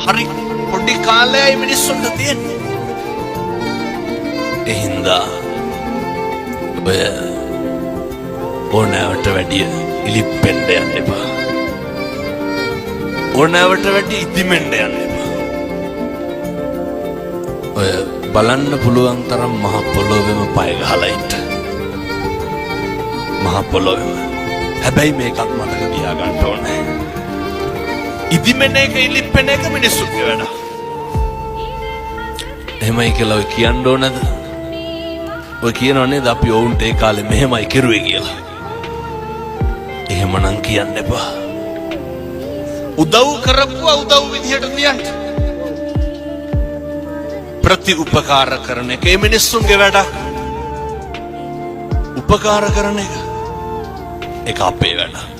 හරි පොඩි කාලයයි මිනිස්සුන්ට තියෙන්නේ. ඒ හින්දා ඔය ඕනෑවට වැඩිය ඉලිප්පෙන්ඩ යන්න එපා. ඕනෑවට වැඩි ඉදිමෙන්ඩ යන්න එපා. ඔය බලන්න පුළුවන් තරම් මහ පොළොවෙම පය ගහලා ඉන්න. මහ පොළොවෙම. හැබැයි මේකත් මතක තියාගන්න ඕනේ. ඉදිමෙන එක ඉලිප්පෙන එක මිනිස්සුන්ගේ වැඩ. එහෙමයි කියලා ඔය කියන්න ඕනද? ඔය කියනවා නේද අපි ඔවුන්ට ඒ කාලේ මෙහෙමයි කෙරුවේ කියලා. එහෙමනම් කියන්න එපා. උදව් කරපුවා උදව් විදිහට තියන්න. ප්‍රති උපකාර කරන එක ඒ මිනිස්සුන්ගේ වැඩක්. උපකාර කරන එක ඒක අපේ වැඩක්.